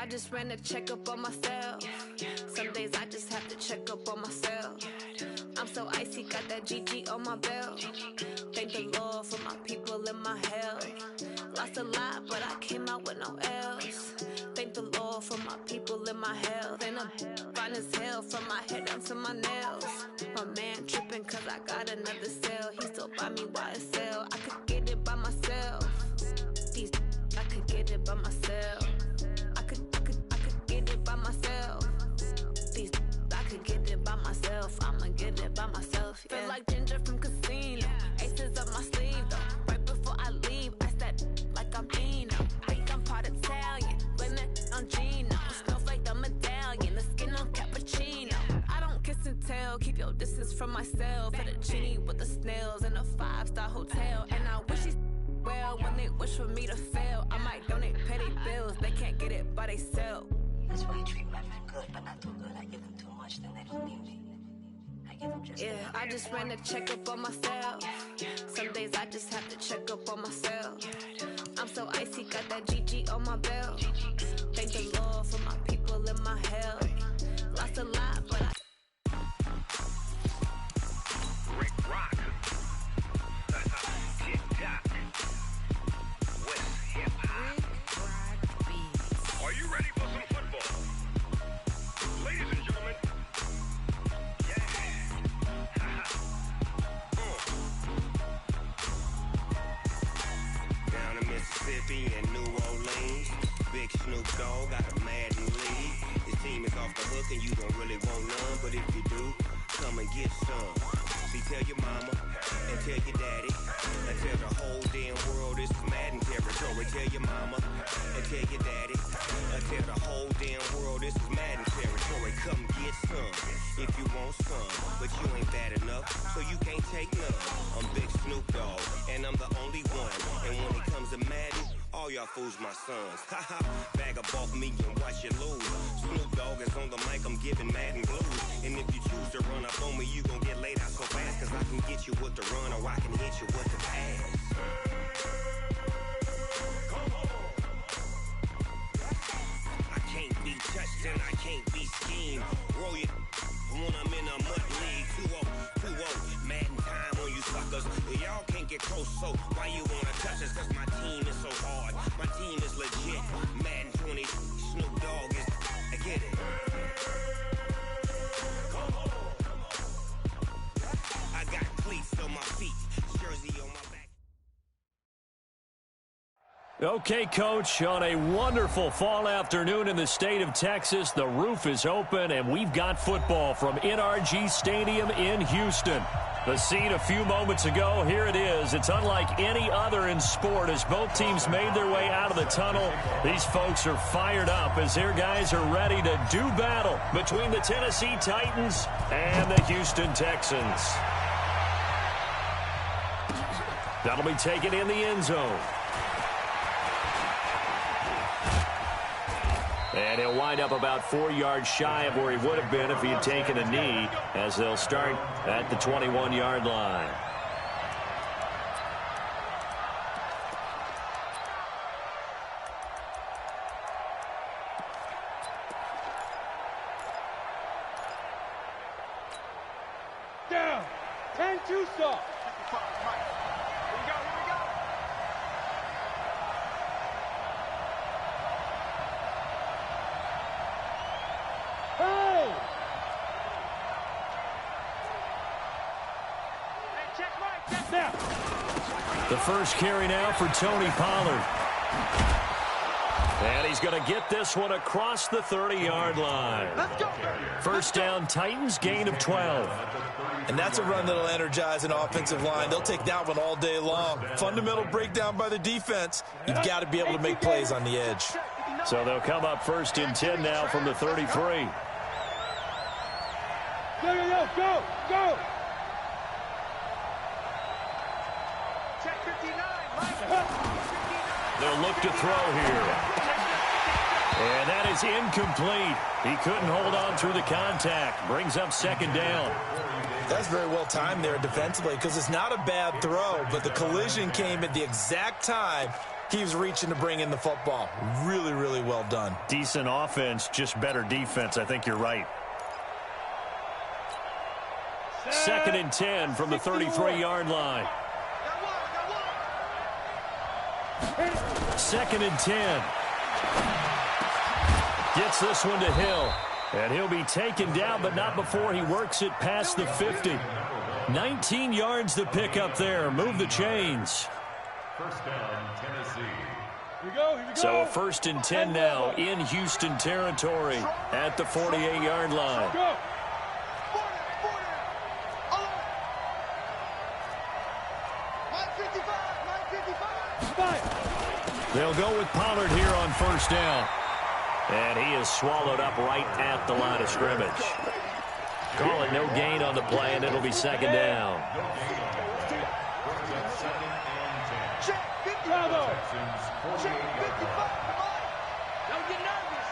I just ran a checkup on myself. Some days I just have to check up on myself. I'm so icy, got that GG on my belt. Thank the Lord for my people in my health. Lost a lot, but I came out with no else. Thank the Lord for my people in my health. And I'm fine as hell from my head down to my nails. My man tripping cause I got another cell. He still buy me YSL. I could get it by myself. These I could get it by myself. I could get it by myself. These I could get it by myself. I'ma get it by myself. Yeah. Feel like Ginger from Casino. Aces up my sleeve though. Right before I leave, I said like I'm Eno. Think I'm part Italian. Blame it on Gino. Snowflake the medallion. The skin on cappuccino. I don't kiss and tell. Keep your distance from myself. Fettuccine with the snails in a 5-star hotel. And I wish he's well when they wish for me to fail. I might donate petty bills. They can't get it by themselves. That's why you treat women good, but not too good. I give them too much, then they don't need me. I give them just yeah, I just ran a checkup on myself. Some days I just have to check up on myself. I'm so icy, got that GG on my belt. Thank the Lord for my people in my health. Lost a lot, but I Rick Rock. TikTok. West Hip Hop. Are you ready for some football? Ladies and gentlemen. Yeah. Down in Mississippi and New Orleans, Big Snoop Dogg got a Madden league. His team is off the hook and you don't really want none, but if you do, come and get some. See, tell your mama and tell your daddy and tell the whole damn world this is Madden territory. Tell your mama and tell your daddy and tell the whole damn world this is Madden territory. Come get some if you want some, but you ain't bad enough, so you can't take none. I'm Big Snoop Dogg and I'm the only one. And when it comes to Madden, all y'all fools my sons. Haha, bag up off me and watch you lose. Snoop Dogg is on the mic, I'm giving Madden blues. And if you choose to run up on me, you gon' get laid out so fast. Cause I can get you with the run or I can hit you with the pass. Come on. I can't be touched and I can't be schemed. Roll you when I'm in a mud league. 2-0, Madden time on you suckers. Y'all can't get close, so why you wanna touch us? Cause my team is so hard. My team is legit. Madden 20, Snoop Dogg is. I get it. Come on. I got cleats on my feet, jersey on my back. Okay, Coach, on a wonderful fall afternoon in the state of Texas, the roof is open, and we've got football from NRG Stadium in Houston. The scene a few moments ago, here it is. It's unlike any other in sport as both teams made their way out of the tunnel. These folks are fired up as their guys are ready to do battle between the Tennessee Titans and the Houston Texans. That'll be taken in the end zone. And he'll wind up about 4 yards shy of where he would have been if he had taken a knee, as they'll start at the 21-yard line. Down. 10-2 stop. The first carry now for Tony Pollard. And he's going to get this one across the 30-yard line. First down, Titans, gain of 12. And that's a run that'll energize an offensive line. They'll take that one all day long. Fundamental breakdown by the defense. You've got to be able to make plays on the edge. So they'll come up first and 10 now from the 33. Go! They'll look to throw here. And that is incomplete. He couldn't hold on through the contact. Brings up second down. That's very well timed there defensively because it's not a bad throw, but the collision came at the exact time He was reaching to bring in the football. Really, really well done. Decent offense, just better defense. I think you're right. 2nd and 10 from the 33-yard line. 2nd and 10. Gets this one to Hill. And he'll be taken down, but not before he works it past the 50. 19 yards to pick up there. Move the chains. First down, Tennessee. Here we go. So 1st and 10 now in Houston territory at the 48-yard line. Go. They'll go with Pollard here on 1st down. And he is swallowed up right at the line of scrimmage. Call it no gain on the play, and it'll be 2nd down. Bravo. Don't get nervous.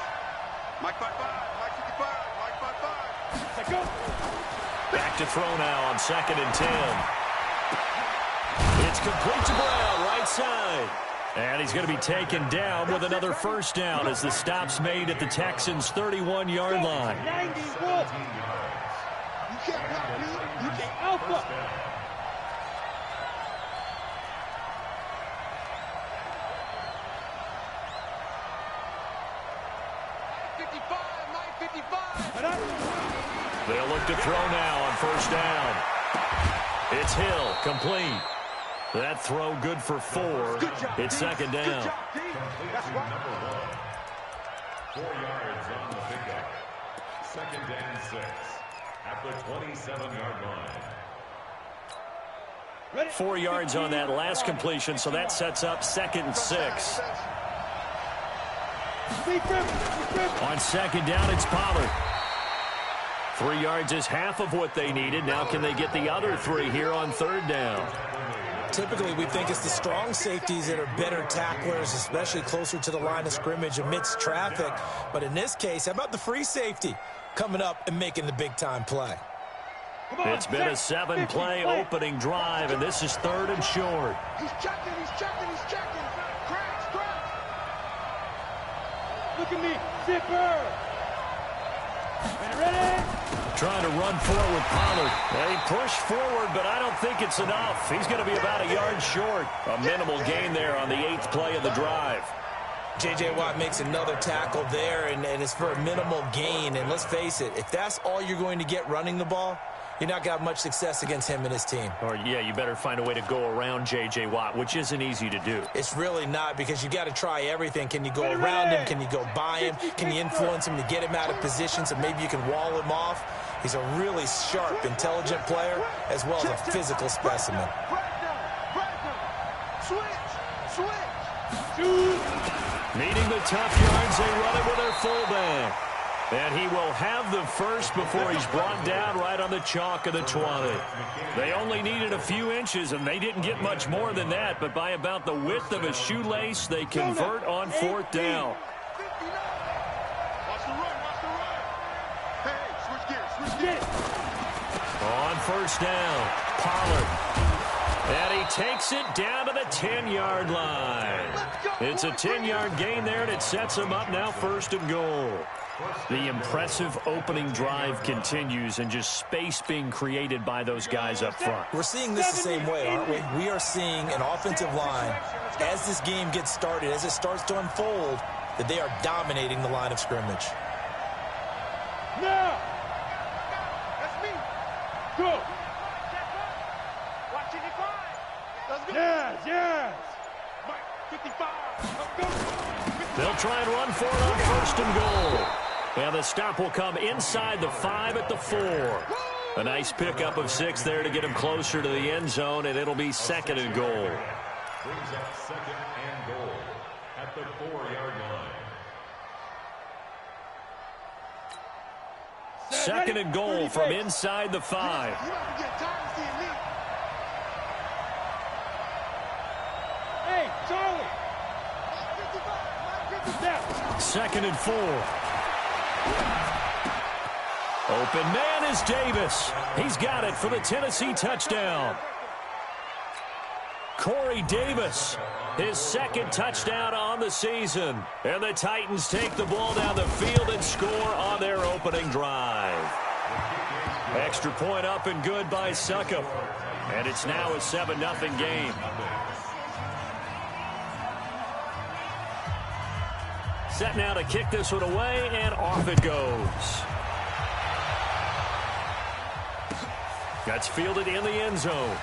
Mike 5-5, Mike 55, Mike 5-5. Let's go. Back to throw now on 2nd and 10. It's complete to Brown, right side. And he's going to be taken down with another 1st down as the stop's made at the Texans' 31-yard line. 90 You can't block me. You can't Alpha. Mike 55. They'll look to throw now on 1st down. It's Hill, complete. That throw good for 4. It's 2nd down. That's right. Number 1. 4 yards on the pickup. 2nd and 6 at the 27-yard line. 4 yards on that last completion, so that sets up 2nd and 6. On 2nd down, it's Pollard. 3 yards is half of what they needed. Now can they get the other 3 here on 3rd down? Typically, we think it's the strong safeties that are better tacklers, especially closer to the line of scrimmage amidst traffic. But in this case, how about the free safety coming up and making the big-time play? It's been a 7-play opening drive, and this is 3rd and short. He's checking. Crash. Look at me. Zipper. Ready? Trying to run forward with Pollard. They push forward, but I don't think it's enough. He's going to be about a yard short. A minimal gain there on the 8th play of the drive. J.J. Watt makes another tackle there, and it's for a minimal gain. And let's face it, if that's all you're going to get running the ball, you're not going to have much success against him and his team. Or, yeah, you better find a way to go around J.J. Watt, which isn't easy to do. It's really not, because you got to try everything. Can you go around him? Can you go by him? Can you influence him to get him out of position so maybe you can wall him off? He's a really sharp, intelligent player, as well as a physical specimen. Needing the tough yards, they run it with their fullback. And he will have the first before he's brought down right on the chalk of the 20. They only needed a few inches, and they didn't get much more than that. But by about the width of a shoelace, they convert on 4th down. Watch the run. Hey, switch gears. On 1st down, Pollard. And he takes it down to the 10-yard line. It's a 10-yard gain there, and it sets him up now 1st and goal. The impressive opening drive continues, and just space being created by those guys up front. We're seeing this the same way, aren't we? We are seeing an offensive line, as this game gets started, as it starts to unfold, that they are dominating the line of scrimmage. Now. That's me. Go. Watch 55. Let's go. Yes. Mike 55. Let's go. They'll try and run for it on 1st and goal. And the stop will come inside the 5 at the 4. A nice pickup of 6 there to get him closer to the end zone, and it'll be 2nd and goal. Brings up 2nd and goal at the 4-yard line. 2nd and goal from inside the 5. You don't have to get tired of seeing me. Hey, Charlie. Mike 55. 2nd and 4. Open man is Davis. He's got it for the Tennessee touchdown. Corey Davis his second touchdown on the season. And the Titans take the ball down the field and score on their opening drive. Extra point up and good by Suckup. And it's now a 7-0 game. Set now to kick this one away, and off it goes. That's fielded in the end zone.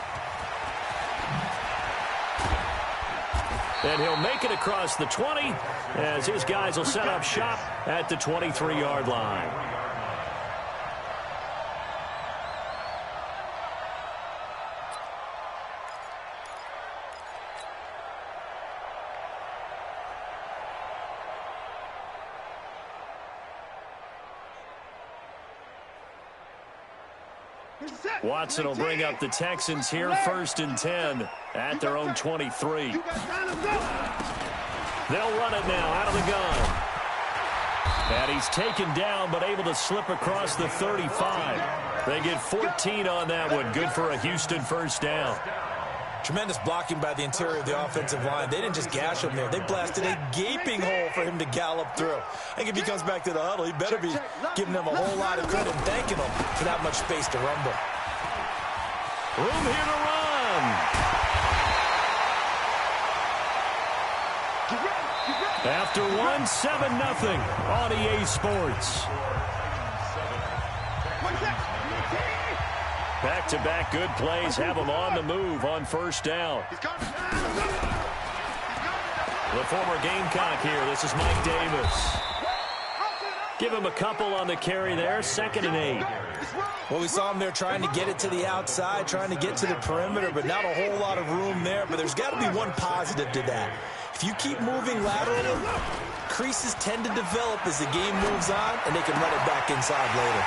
And he'll make it across the 20 as his guys will set up shop at the 23-yard line. Watson will bring up the Texans here, 1st and 10 at their own 23. They'll run it now out of the gun. And he's taken down but able to slip across the 35. They get 14 on that one. Good for a Houston first down. Tremendous blocking by the interior of the offensive line. They didn't just gash him there. They blasted a gaping hole for him to gallop through. I think if he comes back to the huddle, he better be giving them a whole lot of credit and thanking them for that much space to rumble. Room here to run. After one, 7-0 on EA Sports. Back-to-back good plays have them on the move on first down. The former Gamecock here. This is Mike Davis. Give him a couple on the carry there. 2nd and 8. Well, we saw him there trying to get it to the outside, trying to get to the perimeter, but not a whole lot of room there. But there's got to be one positive to that. If you keep moving laterally, creases tend to develop as the game moves on, and they can run it back inside later.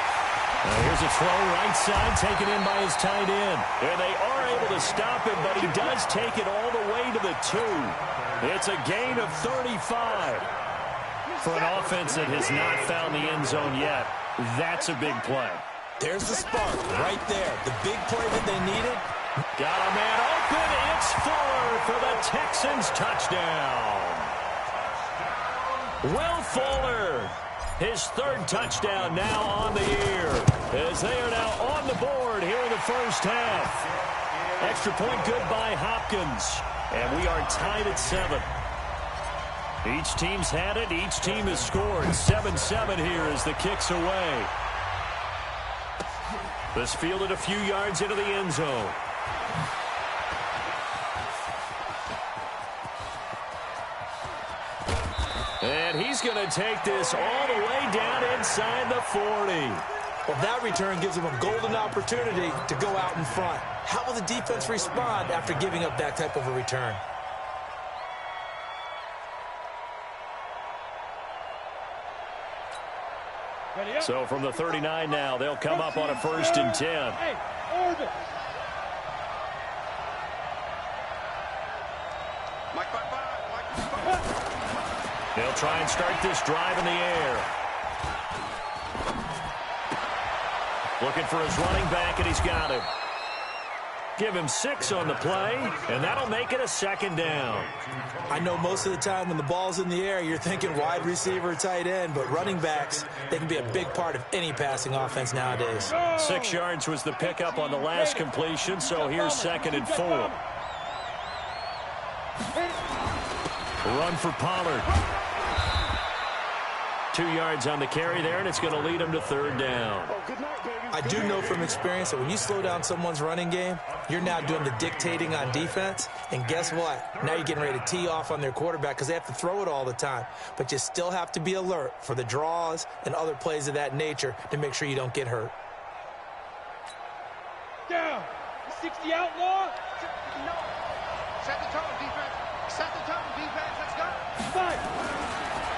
Here's a throw right side taken in by his tight end. And they are able to stop him, but he does take it all the way to the 2. It's a gain of 35. For an offense that has not found the end zone yet, that's a big play. There's the spark right there. The big play that they needed. Got a man open. It's Fuller for the Texans touchdown. Will Fuller, his 3rd touchdown now on the year, as they are now on the board here in the first half. Extra point good by Hopkins, and we are tied at 7. Each team's had it. Each team has scored. 7-7 here as the kick's away. This fielded a few yards into the end zone. And he's going to take this all the way down inside the 40. Well, that return gives them a golden opportunity to go out in front. How will the defense respond after giving up that type of a return? So from the 39 now, they'll come up on a 1st and 10. Hey, orbit. They'll try and start this drive in the air. Looking for his running back, and he's got him. Give him 6 on the play, and that'll make it a 2nd down. I know most of the time when the ball's in the air, you're thinking wide receiver, tight end, but running backs, they can be a big part of any passing offense nowadays. 6 yards was the pickup on the last completion, so here's 2nd and 4. Run for Pollard. 2 yards on the carry there, and it's going to lead him to 3rd down. I do know from experience that when you slow down someone's running game, you're now doing the dictating on defense. And guess what? Now you're getting ready to tee off on their quarterback because they have to throw it all the time. But you still have to be alert for the draws and other plays of that nature to make sure you don't get hurt. Down. 60 outlaw. No. Set the tone, defense. Set the tone, defense. Let's go. 5.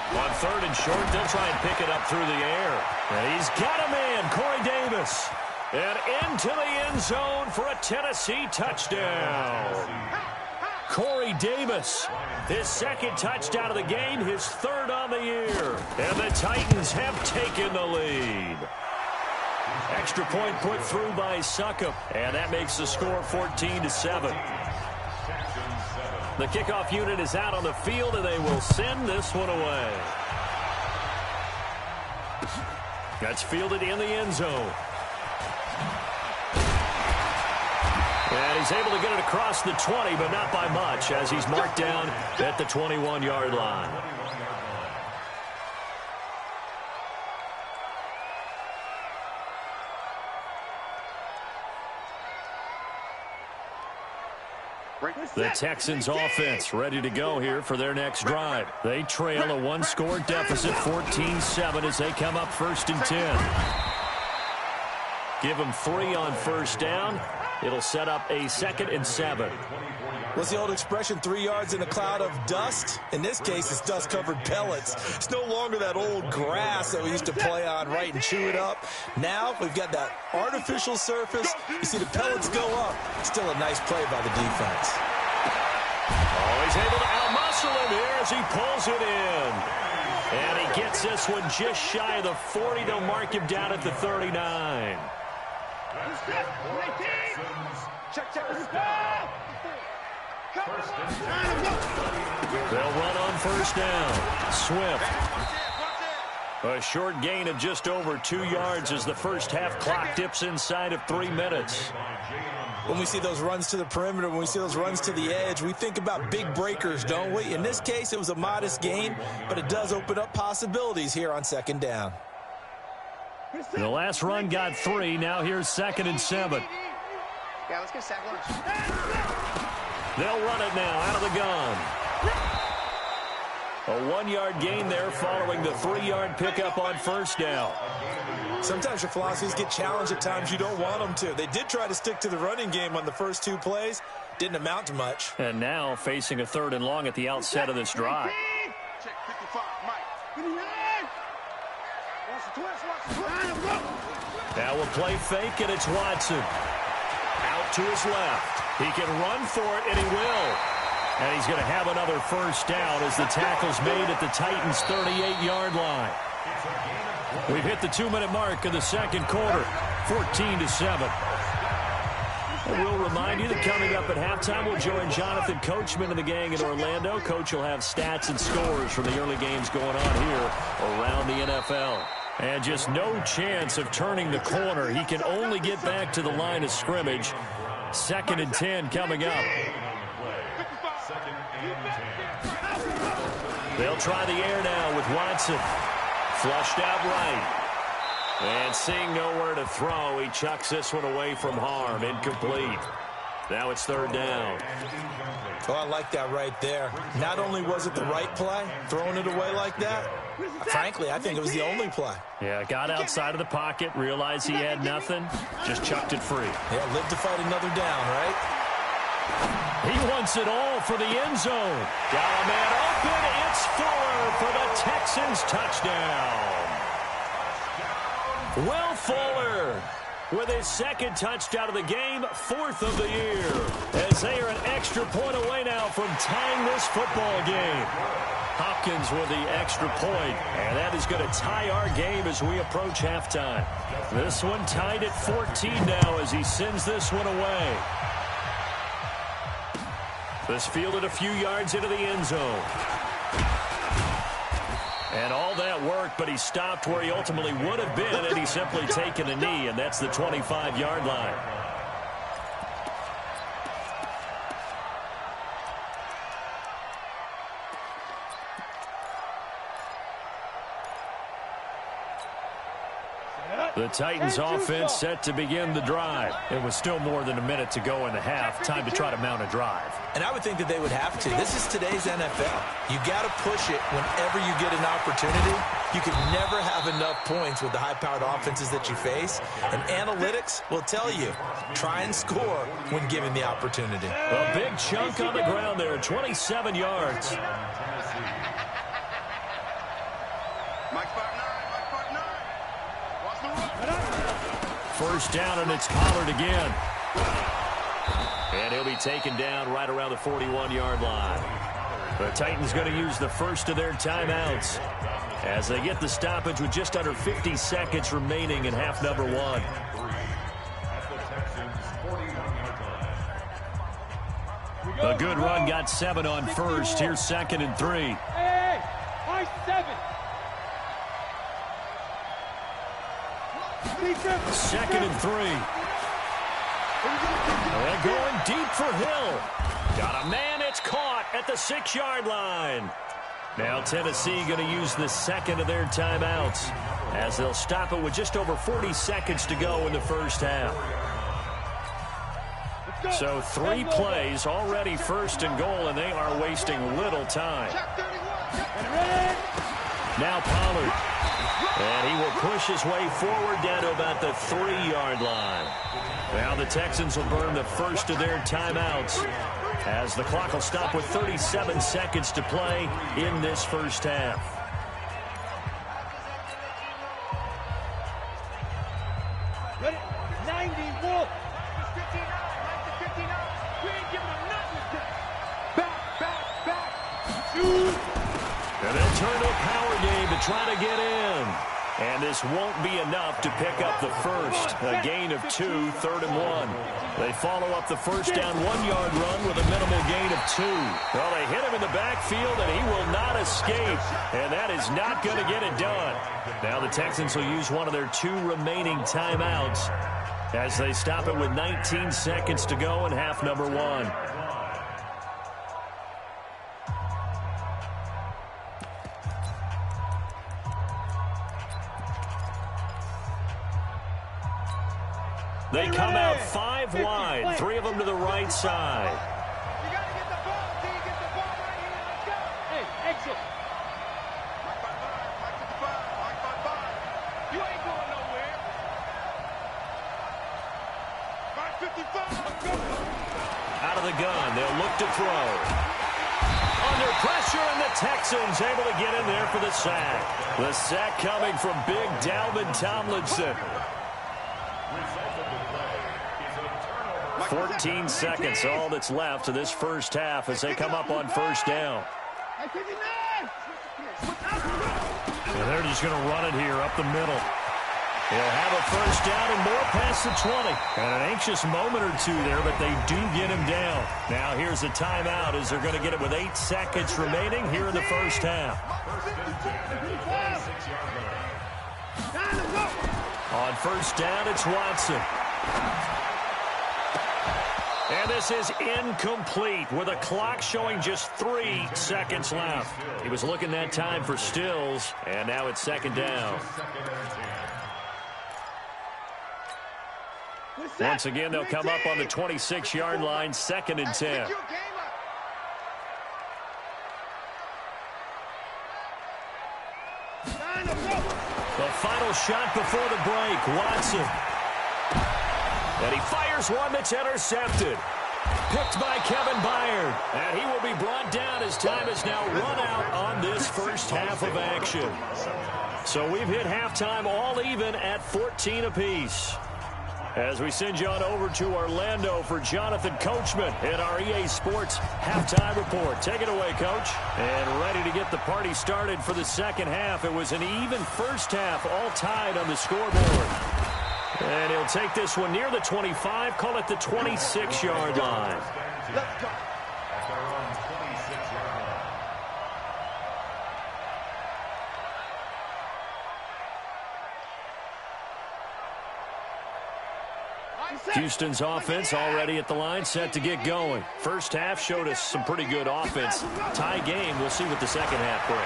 On 3rd and short, they'll try and pick it up through the air. And he's got a man, Corey Davis. And into the end zone for a Tennessee touchdown. Corey Davis, his 2nd touchdown of the game, his 3rd on the year. And the Titans have taken the lead. Extra point put through by Suckup. And that makes the score 14-7. The kickoff unit is out on the field, and they will send this one away. That's fielded in the end zone. And he's able to get it across the 20, but not by much, as he's marked down at the 21-yard line. The Texans offense ready to go here for their next drive. They trail a one-score deficit, 14-7, as they come up 1st and 10. Give them 3 on first down. It'll set up a 2nd and 7. What's the old expression, 3 yards in a cloud of dust? In this case, it's dust-covered pellets. It's no longer that old grass that we used to play on, right, and chew it up. Now we've got that artificial surface. You see the pellets go up. Still a nice play by the defense. Oh, he's able to outmuscle him here as he pulls it in. And he gets this one just shy of the 40. They'll mark him down at the 39. They'll run on first down. Swift. A short gain of just over 2 yards as the first half clock dips inside of 3 minutes. When we see those runs to the perimeter, when we see those runs to the edge, we think about big breakers, don't we? In this case, it was a modest gain, but it does open up possibilities here on 2nd down. The last run got 3. Now here's 2nd and 7. Yeah, let's get sack lunch. They'll run it now out of the gun. A 1-yard gain there following the 3-yard pickup on first down. Sometimes your philosophies get challenged at times you don't want them to. They did try to stick to the running game on the first 2 plays. Didn't amount to much. And now facing a 3rd and long at the outset of this drive. Check 55, Mike. Now we'll play fake, and it's Watson. Out to his left. He can run for it, and he will. And he's going to have another first down as the tackle's made at the Titans' 38-yard line. We've hit the 2-minute mark of the 2nd quarter, 14-7. We'll remind you that coming up at halftime, we'll join Jonathan Coachman and the gang in Orlando. Coach will have stats and scores from the early games going on here around the NFL. And just no chance of turning the corner. He can only get back to the line of scrimmage. 2nd and 10 coming up. They'll try the air now with Watson. Flushed out right. And seeing nowhere to throw, he chucks this one away from harm. Incomplete. Now it's 3rd down. Oh, I like that right there. Not only was it the right play, throwing it away like that, frankly, I think it was the only play. Yeah, got outside of the pocket, realized he had nothing, just chucked it free. Yeah, live to fight another down, right? He wants it all for the end zone. Got a man open. It's Fuller for the Texans touchdown. Will Fuller with his 2nd touchdown of the game, 4th of the year, as they are an extra point away now from tying this football game. Hopkins with the extra point, and that is going to tie our game as we approach halftime. This one tied at 14 now as he sends this one away. This fielded a few yards into the end zone. And all that worked, but he stopped where he ultimately would have been had he simply taken a knee, and that's the 25-yard line. The Titans offense set to begin the drive. It was still more than a minute to go in the half. Time to try to mount a drive. And I would think that they would have to. This is today's NFL. You got to push it whenever you get an opportunity. You can never have enough points with the high-powered offenses that you face. And analytics will tell you, try and score when given the opportunity. A big chunk on the ground there, 27 yards. Mike 5'9", Mike 5'9". Watch the run. First down, and it's Pollard again. And he'll be taken down right around the 41-yard line. The Titans going to use the first of their timeouts as they get the stoppage with just under 50 seconds remaining in half number 1. A good run got 7 on first. Here's 2nd and 3. Hey, high 7. 2nd and 3. They're going deep for Hill. Got a man. It's caught at the 6-yard line. Now Tennessee going to use the second of their timeouts as they'll stop it with just over 40 seconds to go in the first half. So 3 plays already 1st and goal, and they are wasting little time. Now Pollard. And he will push his way forward down to about the 3-yard line. Now the Texans will burn the first of their timeouts as the clock will stop with 37 seconds to play in this first half. Ready? 90, Wolf. 59. We ain't giving them nothing. Back. Shoot. And they'll turn to a power game to try to get in. And this won't be enough to pick up the first. A gain of 2, 3rd and 1. They follow up the first down 1-yard run with a minimal gain of 2. Well, they hit him in the backfield, and he will not escape. And that is not going to get it done. Now the Texans will use one of their 2 remaining timeouts as they stop it with 19 seconds to go in half number 1. They come out 5 wide, 3 of them to the right side. You got to get the ball. Till you get the ball right here. Let's go. Hey, exit. Mike 55. You ain't going nowhere. 555. Let's go. Out of the gun, they'll look to throw. Under pressure, and the Texans able to get in there for the sack. The sack coming from big Dalvin Tomlinson. 14 seconds, all that's left of this first half as they come up on first down. And they're just going to run it here up the middle. They'll have a first down and more past the 20. And an anxious moment or 2 there, but they do get him down. Now here's a timeout as they're going to get it with 8 seconds remaining here in the first half. On first down, it's Watson. And this is incomplete with a clock showing just 3 seconds left. He was looking that time for Stills, and now it's 2nd down. Once again, they'll come up on the 26-yard line, 2nd and 10. The final shot before the break, Watson. And he fires one that's intercepted. Picked by Kevin Byard. And he will be brought down as time is now run out on this first half of action. So we've hit halftime all even at 14 apiece. As we send you on over to Orlando for Jonathan Coachman in our EA Sports Halftime Report. Take it away, Coach. And ready to get the party started for the second half. It was an even first half, all tied on the scoreboard. And he'll take this one near the 25, call it the 26-yard line. Let's go. Houston's offense already at the line, set to get going. First half showed us some pretty good offense. Tie game, we'll see what the second half brings.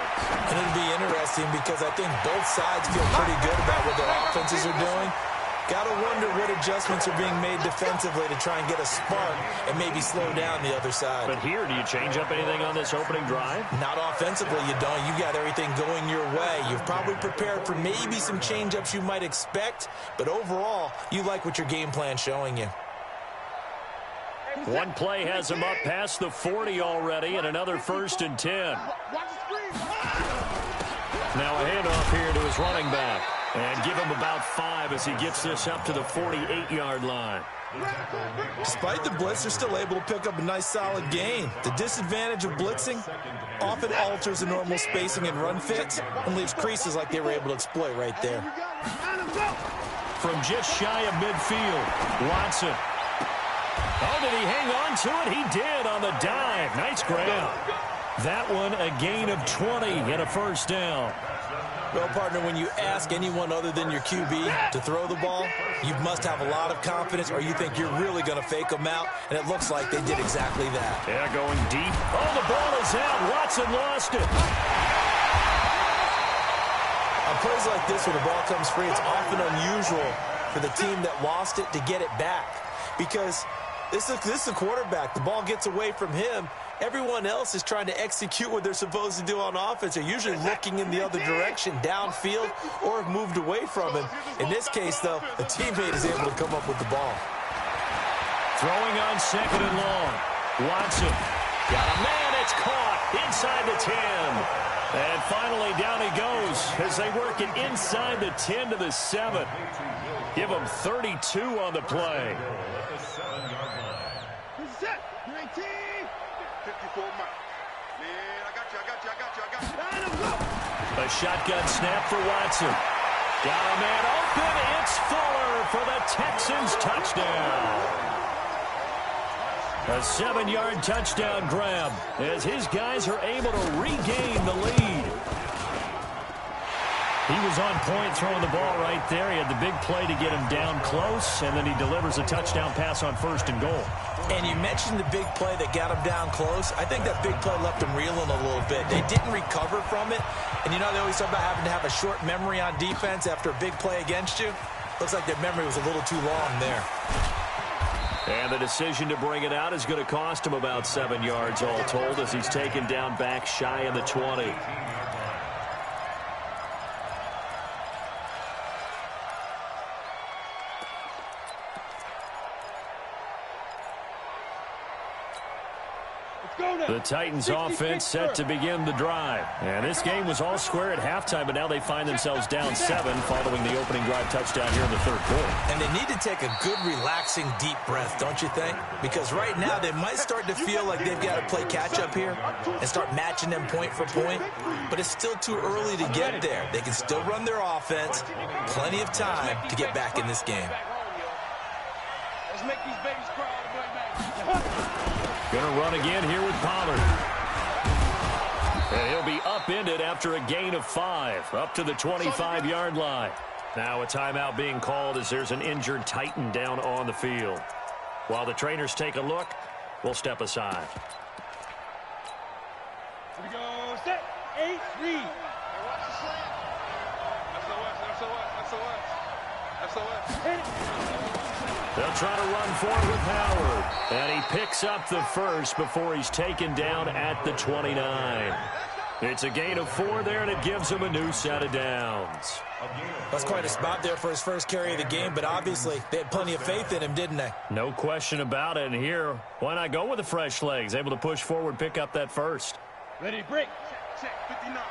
And it'll be interesting because I think both sides feel pretty good about what their offenses are doing. Got to wonder what adjustments are being made defensively to try and get a spark and maybe slow down the other side. But here, do you change up anything on this opening drive? Not offensively, you don't. You got everything going your way. You've probably prepared for maybe some change-ups you might expect, but overall, you like what your game plan's showing you. One play has him up past the 40 already, and another 1st and 10. Now a handoff here to his running back. And give him about 5 as he gets this up to the 48-yard line. Despite the blitz, they're still able to pick up a nice, solid gain. The disadvantage of blitzing often alters the normal spacing and run fits and leaves creases like they were able to exploit right there. From just shy of midfield, Watson. Oh, did he hang on to it? He did on the dive. Nice grab. That one a gain of 20 and a first down. Well, partner, when you ask anyone other than your QB to throw the ball, you must have a lot of confidence or you think you're really going to fake them out, and it looks like they did exactly that. Yeah, going deep. Oh, the ball is out. Watson lost it. On plays like this where the ball comes free, it's often unusual for the team that lost it to get it back because this is a quarterback. The ball gets away from him. Everyone else is trying to execute what they're supposed to do on offense. They're usually looking in the other direction, downfield, or have moved away from him. In this case, though, the teammate is able to come up with the ball. Throwing on second and long. Watson. Got a man. It's caught inside the 10. And finally, down he goes as they work it inside the 10 to the 7. Give him 32 on the play. Set. 19. 54 miles. Man, I got you. A shotgun snap for Watson. Got a man open. It's Fuller for the Texans touchdown. A 7-yard touchdown grab as his guys are able to regain the lead. He was on point throwing the ball right there. He had the big play to get him down close, and then he delivers a touchdown pass on 1st and goal. And you mentioned the big play that got him down close. I think that big play left him reeling a little bit. They didn't recover from it. And you know they always talk about having to have a short memory on defense after a big play against you. Looks like their memory was a little too long there. And the decision to bring it out is going to cost him about 7 yards all told as he's taken down back shy of the 20. The Titans offense set to begin the drive. And this game was all square at halftime, but now they find themselves down 7 following the opening drive touchdown here in the 3rd quarter. And they need to take a good, relaxing, deep breath, don't you think? Because right now they might start to feel like they've got to play catch-up here and start matching them point for point. But it's still too early to get there. They can still run their offense. Plenty of time to get back in this game. Let's make these babies cry all the way back. Going to run again here with Pollard. And he'll be upended after a gain of 5, up to the 25-yard line. Now a timeout being called as there's an injured Titan down on the field. While the trainers take a look, we'll step aside. Here we go. Set. 8, read. Hey, watch the slant. SOS. They'll try to run forward with Howard. And he picks up the first before he's taken down at the 29. It's a gain of 4 there, and it gives him a new set of downs. That's quite a spot there for his first carry of the game, but obviously they had plenty of faith in him, didn't they? No question about it. And here, why not go with the fresh legs? Able to push forward, pick up that first. Ready, break. Check. 59.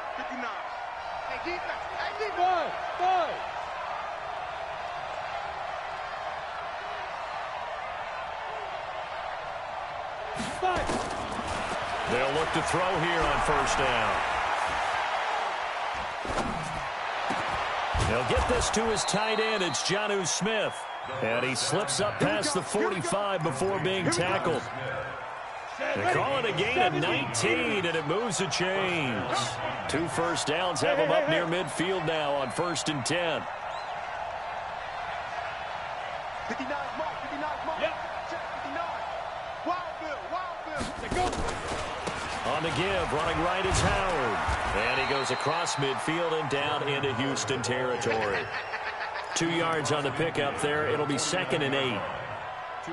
Hey, defense. Five. They'll look to throw here on 1st down. They'll get this to his tight end. It's Jonnu Smith. And he slips up past the 45 before being tackled. They call it a gain of 19, and it moves the chains. 2 first downs have him up near midfield now on 1st and 10. 59 mark. Yep. Check 59. Wild Bill. On the give, running right is Howard. And he goes across midfield and down into Houston territory. 2 yards on the pickup there. It'll be 2nd and 8.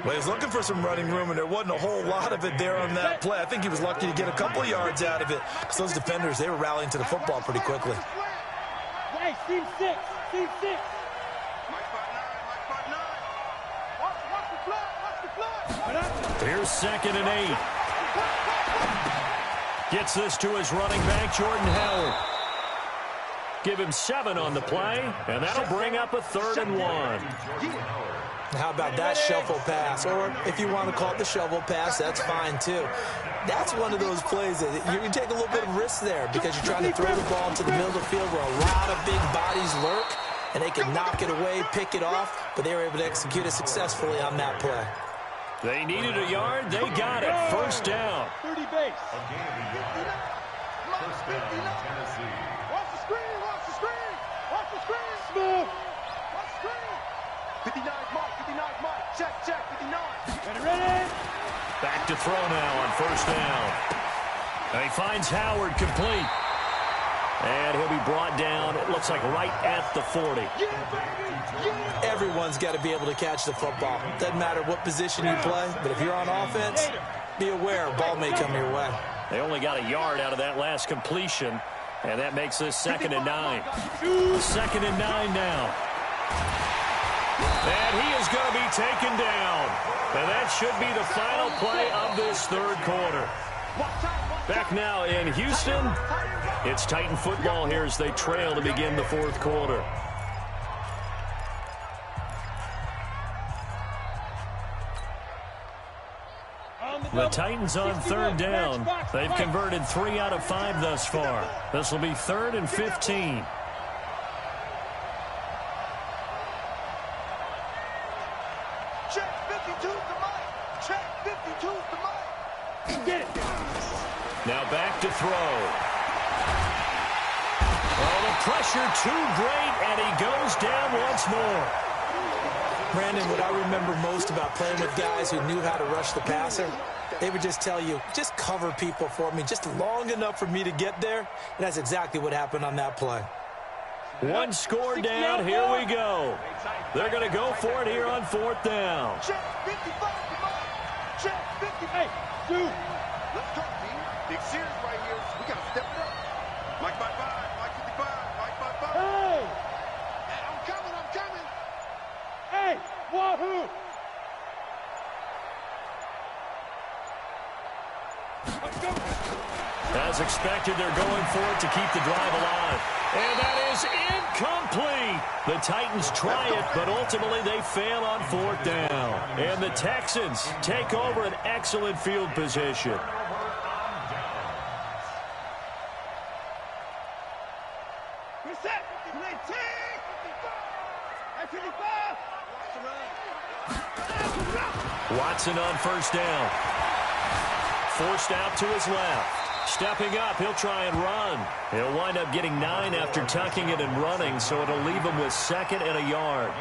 Well, he was looking for some running room, and there wasn't a whole lot of it there on that play. I think he was lucky to get a couple of yards out of it. Because those defenders, they were rallying to the football pretty quickly. Hey, team 6. Mike 5'9". Watch the flag. Here's 2nd and 8. Gets this to his running back, Jordan Howard. Give him 7 on the play, and that'll bring up a 3rd and 1. How about that shuffle pass? Or if you want to call it the shovel pass, that's fine too. That's one of those plays that you can take a little bit of risk there because you're trying to throw the ball to the middle of the field where a lot of big bodies lurk, and they can knock it away, pick it off, but they were able to execute it successfully on that play. They needed a yard. They got it. First down. 30 base. First down, Tennessee. Watch the screen. Watch the screen. Watch the screen. Smooth. Watch the screen. 59 Mike. 59 Mike. Check, check. 59. Ready. Back to throw now on first down. And he finds Howard complete. And he'll be brought down, it looks like right at the 40. Everyone's got to be able to catch the football. Doesn't matter what position you play, but if you're on offense, be aware a ball may come your way. They only got a yard out of that last completion, and that makes this 2nd and 9. 2nd and 9 now. And he is going to be taken down. And that should be the final play of this third quarter. Back now in Houston, it's Titan football here as they trail to begin the fourth quarter. The Titans on third down. They've converted 3 out of 5 thus far. This will be 3rd and 15. Check 52's the mic. Check 52's the mic. Get it. Now back to throw. Oh, the pressure too great, and he goes down once more. Brandon, what I remember most about playing with guys who knew how to rush the passer, they would just tell you, just cover people for me, just long enough for me to get there. And that's exactly what happened on that play. One score down, here we go. They're going to go for it here on 4th down. Check 55. Check 50. Hey, dude. Let's go, team. Big series right here. We got to step it up. Mike by 5. Mike 55. Mike by 5. Hey. Hey, I'm coming. I'm coming. Hey, wahoo. As expected, they're going for it to keep the drive alive. And that is incomplete. The Titans try it, but ultimately they fail on 4th down. And the Texans take over an excellent field position. Reset. 55. Watson on first down. Forced out to his left. Stepping up, he'll try and run. He'll wind up getting 9 after tucking it and running, so it'll leave him with 2nd and a yard.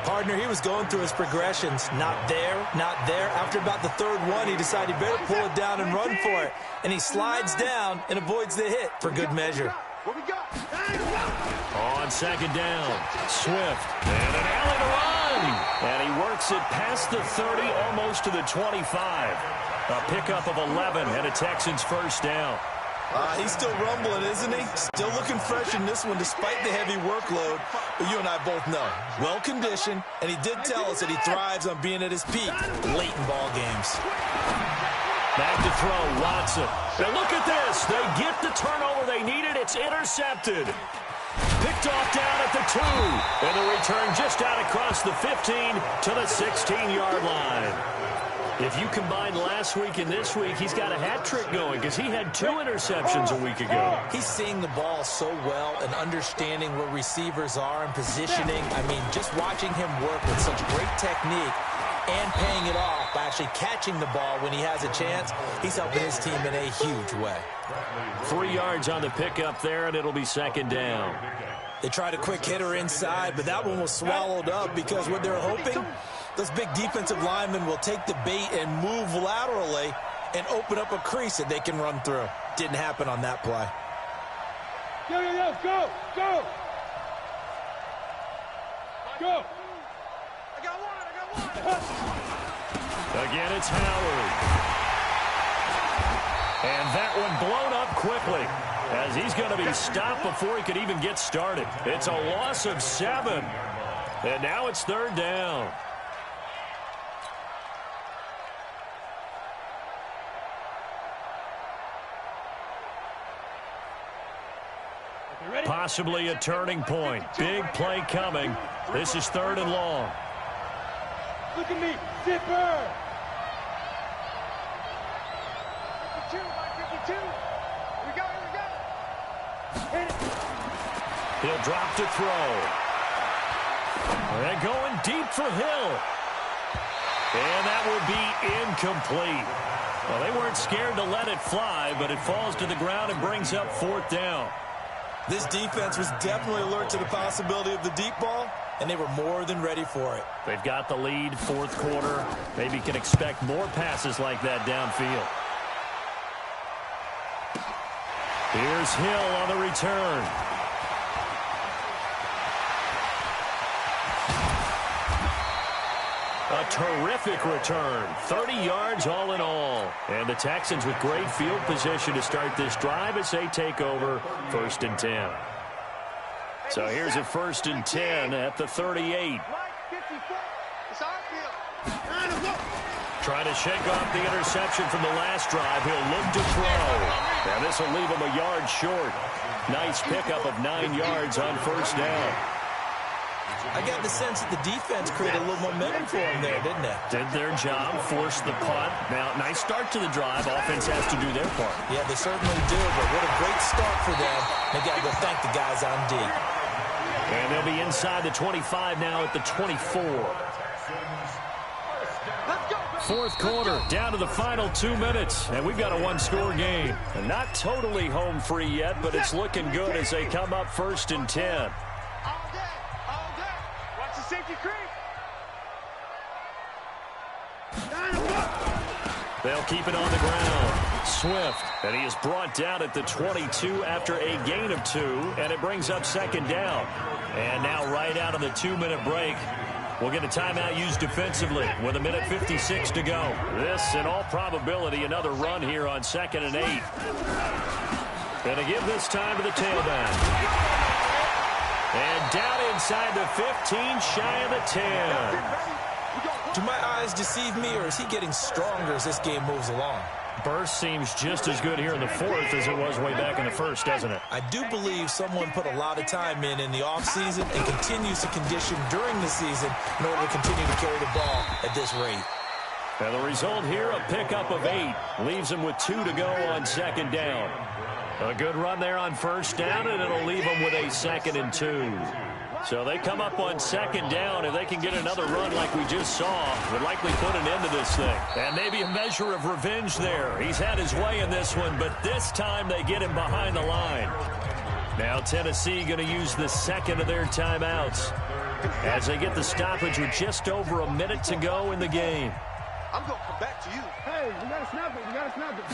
Partner, he was going through his progressions. Not there, not there. After about the 3rd one, he decided he better pull it down and run for it. And he slides down and avoids the hit for good measure. On 2nd down, Swift. And an alley to run. And he works it past the 30, almost to the 25. A pickup of 11 and a Texans first down. He's still rumbling, isn't he? Still looking fresh in this one despite the heavy workload. But you and I both know, well-conditioned, and he did tell us that he thrives on being at his peak late in ball games. Back to throw, Watson. Now look at this. They get the turnover they needed. It's intercepted. Picked off down at the 2. And the return just out across the 15 to the 16-yard line. If you combine last week and this week, he's got a hat trick going because he had 2 interceptions a week ago. He's seeing the ball so well and understanding where receivers are and positioning. I mean, just watching him work with such great technique and paying it off by actually catching the ball when he has a chance, he's helping his team in a huge way. 3 yards on the pickup there, and it'll be 2nd down. They tried a quick hitter inside, but that one was swallowed up because what they're hoping, those big defensive linemen will take the bait and move laterally and open up a crease that they can run through. Didn't happen on that play. Yo, yo, yo, go, go. Go. I got one. Again, it's Howard. And that one blown up quickly as he's going to be stopped before he could even get started. It's a loss of 7. And now it's 3rd down. Possibly a turning point. Big play coming. This is 3rd and long. Look at me. Zipper. 52 by 52. Here we go, here we go. Hit it. He'll drop to throw. And going deep for Hill. And that will be incomplete. Well, they weren't scared to let it fly, but it falls to the ground and brings up 4th down. This defense was definitely alert to the possibility of the deep ball, and they were more than ready for it. They've got the lead, 4th quarter. Maybe can expect more passes like that downfield. Here's Hill on the return. A terrific return. 30 yards all in all. And the Texans with great field position to start this drive as they take over 1st and 10. So here's a 1st and 10 at the 38. Trying to shake off the interception from the last drive. He'll look to throw. And this will leave him a yard short. Nice pickup of 9 yards on 1st down. I got the sense that the defense created a little momentum for them there, didn't they? Did their job, forced the punt. Now, nice start to the drive. Offense has to do their part. Yeah, they certainly do, but what a great start for them. They got to go thank the guys on D. And they'll be inside the 25 now at the 24. 4th quarter, down to the final 2 minutes, and we've got a 1-score game. And not totally home free yet, but it's looking good as they come up 1st and 10. They'll keep it on the ground. Swift, and he is brought down at the 22 after a gain of 2, and it brings up 2nd down. And now right out of the 2-minute break, we'll get a timeout used defensively with 1:56 to go. This, in all probability, another run here on 2nd and 8. Gonna give this time to the tailback. And down inside the 15, shy of the 10. Do my eyes deceive me, or is he getting stronger as this game moves along? Burst seems just as good here in the 4th as it was way back in the 1st, doesn't it? I do believe someone put a lot of time in the offseason and continues to condition during the season in order to continue to carry the ball at this rate. And the result here, a pickup of 8. Leaves him with 2 to go on 2nd down. A good run there on 1st down, and it'll leave him with a 2nd and 2. So they come up on 2nd down. If they can get another run like we just saw, would likely put an end to this thing. And maybe a measure of revenge there. He's had his way in this one, but this time they get him behind the line. Now Tennessee going to use the 2nd of their timeouts as they get the stoppage with just over a minute to go in the game. I'm going to come back to you. Hey, you got to snap it. You got to snap it.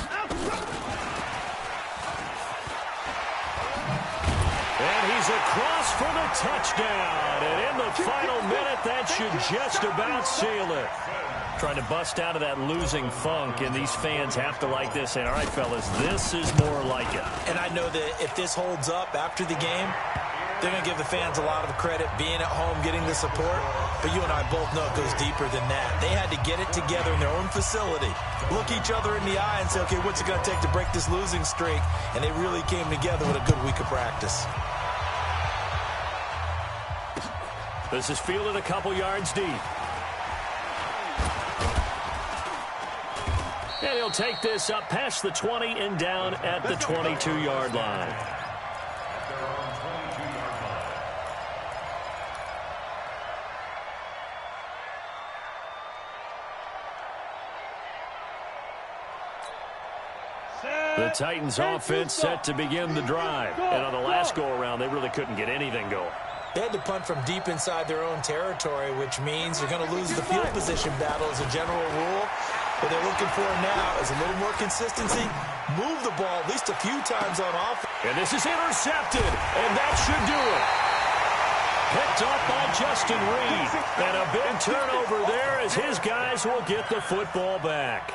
And he's across for the touchdown. And in the final minute, that should just about seal it. Trying to bust out of that losing funk, and these fans have to like this. And all right, fellas, this is more like it. And I know that if this holds up after the game, they're going to give the fans a lot of credit, being at home, getting the support. But you and I both know it goes deeper than that. They had to get it together in their own facility, look each other in the eye and say, okay, what's it going to take to break this losing streak? And they really came together with a good week of practice. This is fielded a couple yards deep. And he'll take this up past the 20 and down at the 22-yard line. The Titans offense set to begin the drive. And on the last go-around, they really couldn't get anything going. They had to punt from deep inside their own territory, which means they're going to lose the field position battle as a general rule. What they're looking for now is a little more consistency, move the ball at least a few times on offense. And this is intercepted, and that should do it. Picked up by Justin Reed. And a big turnover there as his guys will get the football back.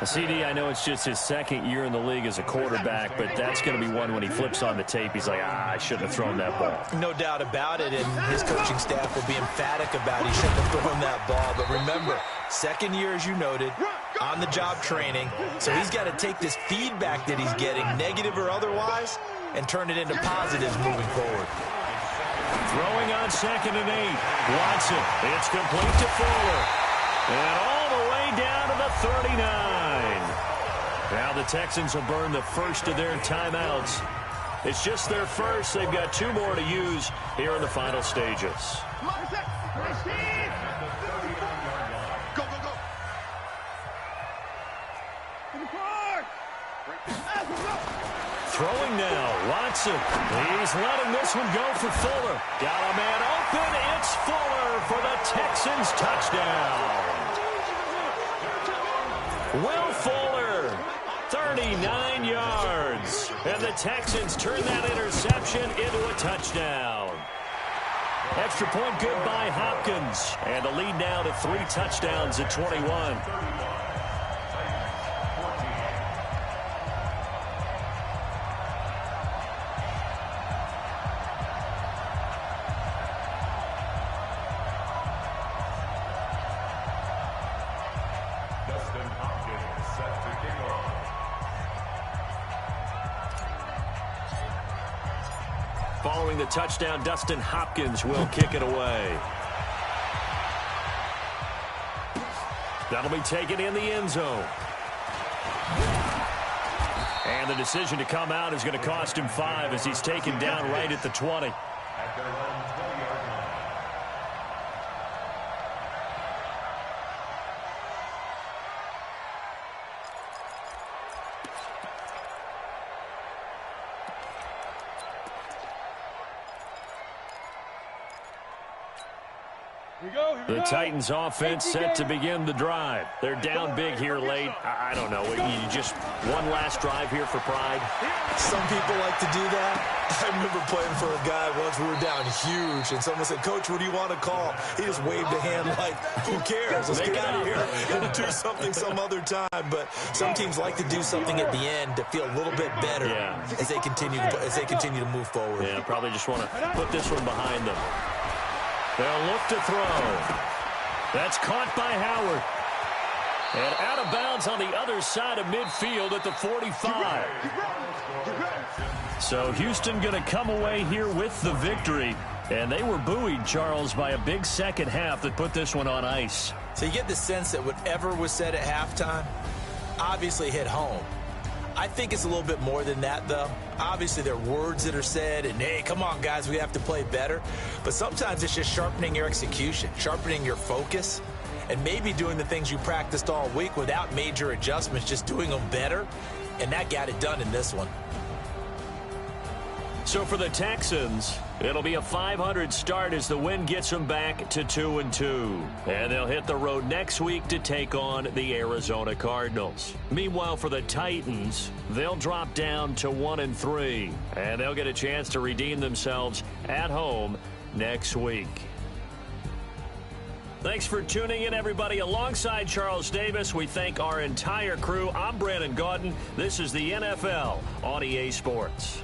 CD, I know it's just his 2nd year in the league as a quarterback, but that's going to be one when he flips on the tape, he's like, I shouldn't have thrown that ball. No doubt about it, and his coaching staff will be emphatic about he shouldn't have thrown that ball. But remember, 2nd year, as you noted, on-the-job training, so he's got to take this feedback that he's getting, negative or otherwise, and turn it into positives moving forward. Throwing on 2nd and 8. Watson, it's complete to Fuller. And all the way down to the 39. Now the Texans will burn the first of their timeouts. It's just their first. They've got 2 more to use here in the final stages. Go, Throwing now, Watson. He's letting this one go for Fuller. Got a man open. It's Fuller for the Texans touchdown. Will Fuller, 39 yards. And the Texans turn that interception into a touchdown. Extra point good by Hopkins. And the lead now to 3 touchdowns at 21. Following the touchdown, Dustin Hopkins will kick it away. That'll be taken in the end zone. And the decision to come out is going to cost him 5 as he's taken down right at the 20. At their own 20-yard line. The Titans offense set to begin the drive. They're down big here late. I don't know. You just one last drive here for pride? Some people like to do that. I remember playing for a guy once. We were down huge, and someone said, "Coach, what do you want to call?" He just waved a hand like, who cares? Let's get out of here and do something some other time. But some teams like to do something at the end to feel a little bit better as they continue to move forward. Yeah, probably just want to put this one behind them. They'll look to throw. That's caught by Howard. And out of bounds on the other side of midfield at the 45. So Houston going to come away here with the victory. And they were buoyed, Charles, by a big second half that put this one on ice. So you get the sense that whatever was said at halftime obviously hit home. I think it's a little bit more than that, though. Obviously, there are words that are said, and, hey, come on, guys, we have to play better. But sometimes it's just sharpening your execution, sharpening your focus, and maybe doing the things you practiced all week without major adjustments, just doing them better, and that got it done in this one. So for the Texans, it'll be a .500 start as the win gets them back to 2-2. And they'll hit the road next week to take on the Arizona Cardinals. Meanwhile, for the Titans, they'll drop down to 1-3. And they'll get a chance to redeem themselves at home next week. Thanks for tuning in, everybody. Alongside Charles Davis, we thank our entire crew. I'm Brandon Gaudin. This is the NFL on EA Sports.